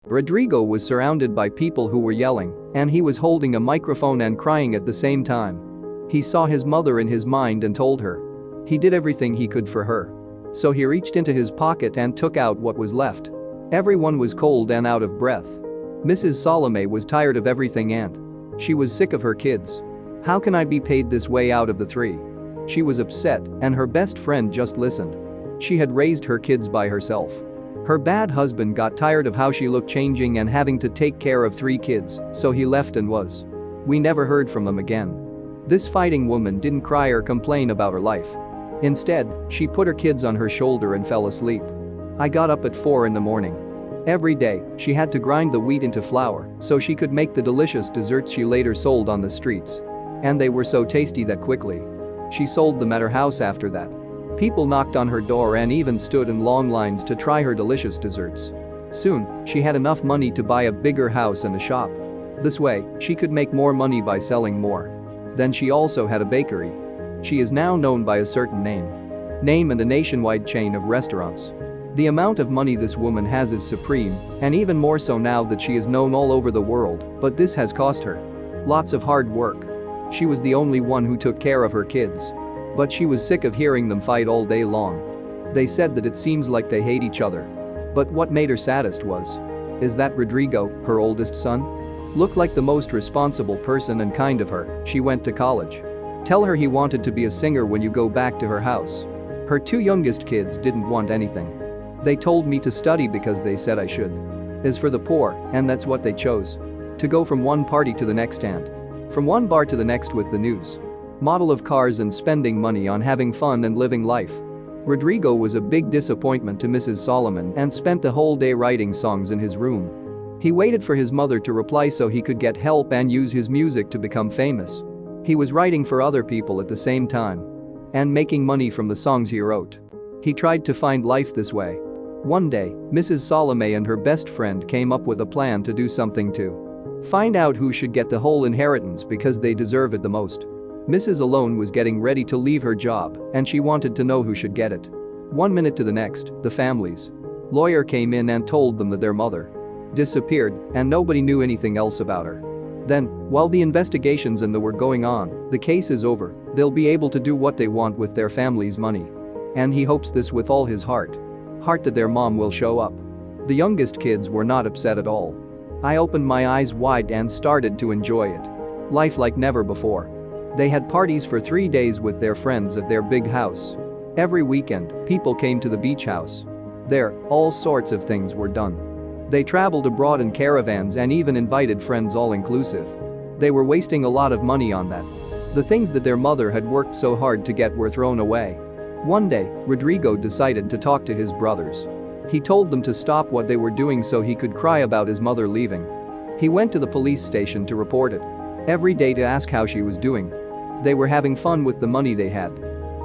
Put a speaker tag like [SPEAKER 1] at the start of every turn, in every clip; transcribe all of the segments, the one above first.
[SPEAKER 1] Rodrigo was surrounded by people who were yelling, and he was holding a microphone and crying at the same time. He saw his mother in his mind and told her. He did everything he could for her. So he reached into his pocket and took out what was left. Everyone was cold and out of breath. Mrs. Salome was tired of everything and she was sick of her kids. How can I be paid this way out of the three? She was upset, and her best friend just listened. She had raised her kids by herself. Her bad husband got tired of how she looked changing and having to take care of three kids, so he left and was. We never heard from him again. This fighting woman didn't cry or complain about her life. Instead, she put her kids on her shoulder and fell asleep. I got up at 4 in the morning. Every day, she had to grind the wheat into flour so she could make the delicious desserts she later sold on the streets. And they were so tasty that quickly she sold them at her house after that. People knocked on her door and even stood in long lines to try her delicious desserts. Soon, she had enough money to buy a bigger house and a shop. This way, she could make more money by selling more. Then she also had a bakery. She is now known by a certain name and a nationwide chain of restaurants. The amount of money this woman has is supreme, and even more so now that she is known all over the world, but this has cost her lots of hard work. She was the only one who took care of her kids. But she was sick of hearing them fight all day long. They said that it seems like they hate each other. But what made her saddest is that Rodrigo, her oldest son, looked like the most responsible person and kind of her. She went to college. Tell her he wanted to be a singer when you go back to her house. Her two youngest kids didn't want anything. They told me to study because they said I should. As for the poor, and that's what they chose. To go from one party to the next and from one bar to the next with the news model of cars and spending money on having fun and living life. Rodrigo was a big disappointment to Mrs. Solomon and spent the whole day writing songs in his room. He waited for his mother to reply so he could get help and use his music to become famous. He was writing for other people at the same time and making money from the songs he wrote. He tried to find life this way. One day, Mrs. Salome and her best friend came up with a plan to do something to find out who should get the whole inheritance because they deserve it the most. Mrs. Alone was getting ready to leave her job, and she wanted to know who should get it. 1 minute to the next, the family's lawyer came in and told them that their mother disappeared and nobody knew anything else about her. Then, while the investigations were going on, the case is over, they'll be able to do what they want with their family's money. And he hopes this with all his heart that their mom will show up. The youngest kids were not upset at all. I opened my eyes wide and started to enjoy it. Life like never before. They had parties for 3 days with their friends at their big house. Every weekend, people came to the beach house. There, all sorts of things were done. They traveled abroad in caravans and even invited friends all inclusive. They were wasting a lot of money on that. The things that their mother had worked so hard to get were thrown away. One day, Rodrigo decided to talk to his brothers. He told them to stop what they were doing so he could cry about his mother leaving. He went to the police station to report it. Every day to ask how she was doing. They were having fun with the money they had.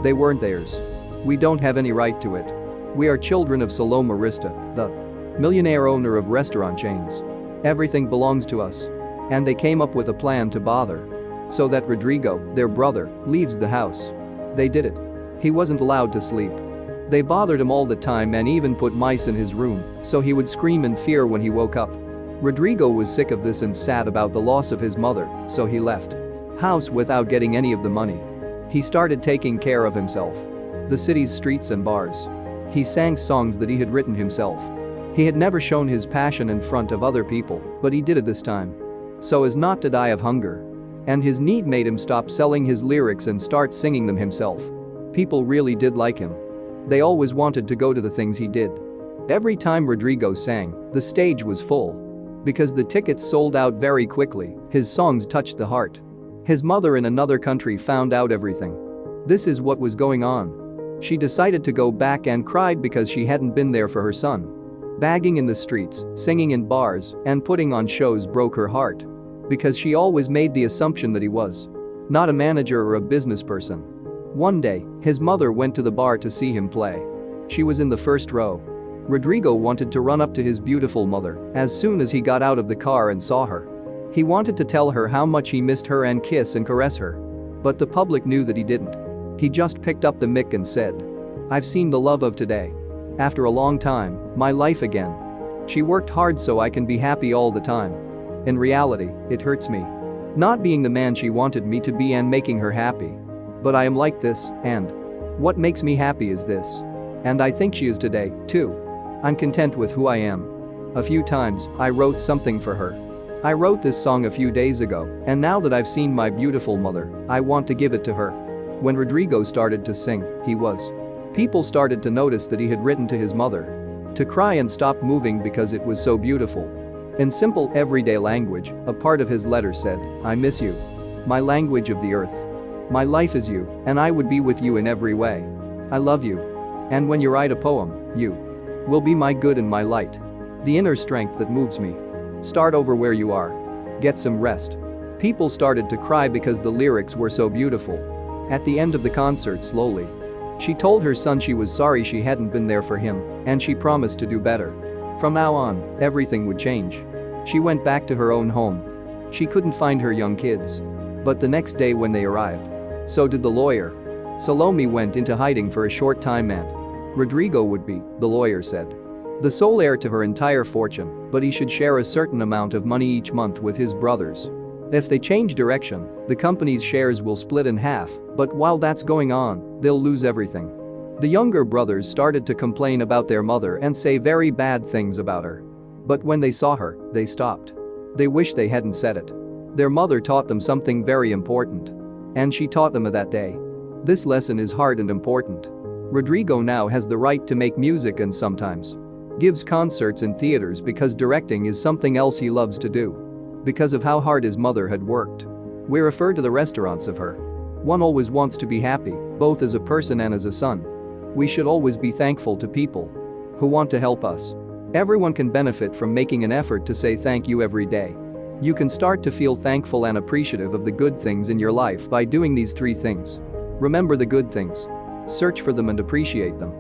[SPEAKER 1] They weren't theirs. We don't have any right to it. We are children of Salome Arista, the millionaire owner of restaurant chains. Everything belongs to us. And they came up with a plan to bother so that Rodrigo, their brother, leaves the house. They did it. He wasn't allowed to sleep. They bothered him all the time and even put mice in his room so he would scream in fear when he woke up. Rodrigo was sick of this and sad about the loss of his mother, so he left house without getting any of the money. He started taking care of himself. The city's streets and bars. He sang songs that he had written himself. He had never shown his passion in front of other people, but he did it this time. So as not to die of hunger. And his need made him stop selling his lyrics and start singing them himself. People really did like him. They always wanted to go to the things he did. Every time Rodrigo sang, the stage was full. Because the tickets sold out very quickly, his songs touched the heart. His mother in another country found out everything. This is what was going on. She decided to go back and cried because she hadn't been there for her son. Bagging in the streets, singing in bars, and putting on shows broke her heart. Because she always made the assumption that he was not a manager or a business person. One day, his mother went to the bar to see him play. She was in the first row. Rodrigo wanted to run up to his beautiful mother as soon as he got out of the car and saw her. He wanted to tell her how much he missed her and kiss and caress her. But the public knew that he didn't. He just picked up the mic and said, "I've seen the love of today. After a long time, my life again." She worked hard so I can be happy all the time. In reality, it hurts me. Not being the man she wanted me to be and making her happy. But I am like this, and what makes me happy is this. And I think she is today, too. I'm content with who I am. A few times, I wrote something for her. I wrote this song a few days ago, and now that I've seen my beautiful mother, I want to give it to her. When Rodrigo started to sing, people started to notice that he had written to his mother. To cry and stop moving because it was so beautiful. In simple, everyday language, a part of his letter said, I miss you. My language of the earth. My life is you, and I would be with you in every way. I love you. And when you write a poem, you will be my good and my light. The inner strength that moves me. Start over where you are. Get some rest. People started to cry because the lyrics were so beautiful. At the end of the concert, slowly, she told her son she was sorry she hadn't been there for him, and she promised to do better. From now on, everything would change. She went back to her own home. She couldn't find her young kids. But the next day when they arrived, so did the lawyer. Salome went into hiding for a short time and Rodrigo would be, the lawyer said, the sole heir to her entire fortune, but he should share a certain amount of money each month with his brothers. If they change direction, the company's shares will split in half, but while that's going on, they'll lose everything. The younger brothers started to complain about their mother and say very bad things about her. But when they saw her, they stopped. They wished they hadn't said it. Their mother taught them something very important. And she taught them that day. This lesson is hard and important. Rodrigo now has the right to make music and sometimes gives concerts in theaters because directing is something else he loves to do. Because of how hard his mother had worked. We refer to the restaurants of her. One always wants to be happy, both as a person and as a son. We should always be thankful to people who want to help us. Everyone can benefit from making an effort to say thank you every day. You can start to feel thankful and appreciative of the good things in your life by doing these 3 things. Remember the good things. Search for them and appreciate them.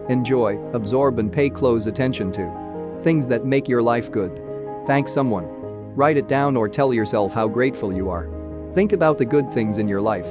[SPEAKER 1] Enjoy, absorb and pay close attention to things that make your life good. Thank someone. Write it down or tell yourself how grateful you are. Think about the good things in your life.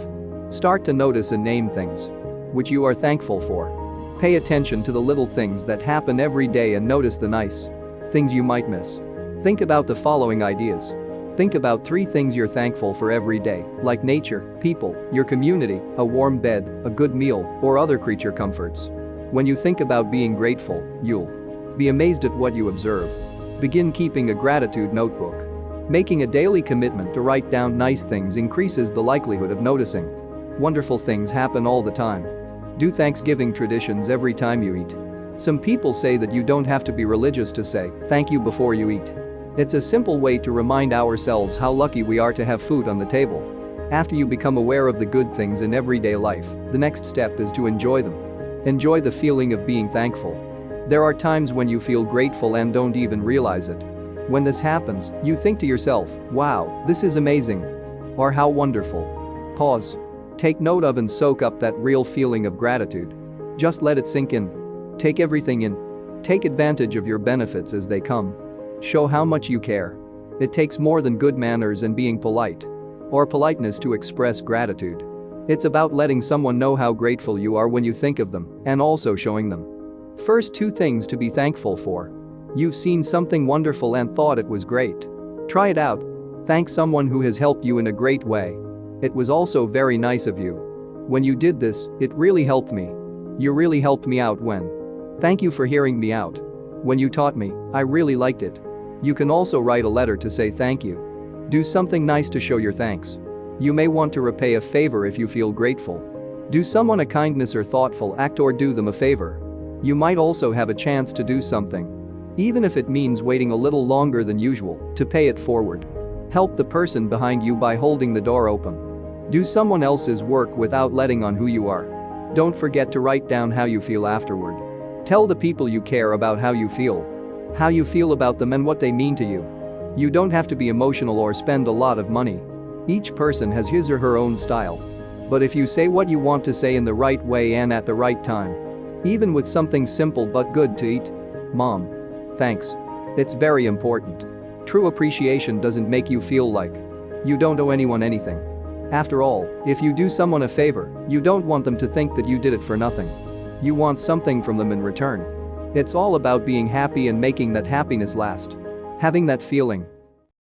[SPEAKER 1] Start to notice and name things which you are thankful for. Pay attention to the little things that happen every day and notice the nice things you might miss. Think about the following ideas. Think about 3 things you're thankful for every day, like nature, people, your community, a warm bed, a good meal, or other creature comforts. When you think about being grateful, you'll be amazed at what you observe. Begin keeping a gratitude notebook. Making a daily commitment to write down nice things increases the likelihood of noticing wonderful things happen all the time. Do Thanksgiving traditions every time you eat. Some people say that you don't have to be religious to say thank you before you eat. It's a simple way to remind ourselves how lucky we are to have food on the table. After you become aware of the good things in everyday life, the next step is to enjoy them. Enjoy the feeling of being thankful. There are times when you feel grateful and don't even realize it. When this happens, you think to yourself, wow, this is amazing. Or how wonderful. Pause. Take note of and soak up that real feeling of gratitude. Just let it sink in. Take everything in. Take advantage of your benefits as they come. Show how much you care. It takes more than good manners and being polite. Or politeness to express gratitude. It's about letting someone know how grateful you are when you think of them, and also showing them. First 2 things to be thankful for. You've seen something wonderful and thought it was great. Try it out. Thank someone who has helped you in a great way. It was also very nice of you. When you did this, it really helped me. You really helped me out when. Thank you for hearing me out. When you taught me, I really liked it. You can also write a letter to say thank you. Do something nice to show your thanks. You may want to repay a favor if you feel grateful. Do someone a kindness or thoughtful act or do them a favor. You might also have a chance to do something. Even if it means waiting a little longer than usual, to pay it forward. Help the person behind you by holding the door open. Do someone else's work without letting on who you are. Don't forget to write down how you feel afterward. Tell the people you care about how you feel about them and what they mean to you. You don't have to be emotional or spend a lot of money. Each person has his or her own style. But if you say what you want to say in the right way and at the right time, even with something simple but good to eat. Mom. Thanks. It's very important. True appreciation doesn't make you feel like you don't owe anyone anything. After all, if you do someone a favor, you don't want them to think that you did it for nothing. You want something from them in return. It's all about being happy and making that happiness last. Having that feeling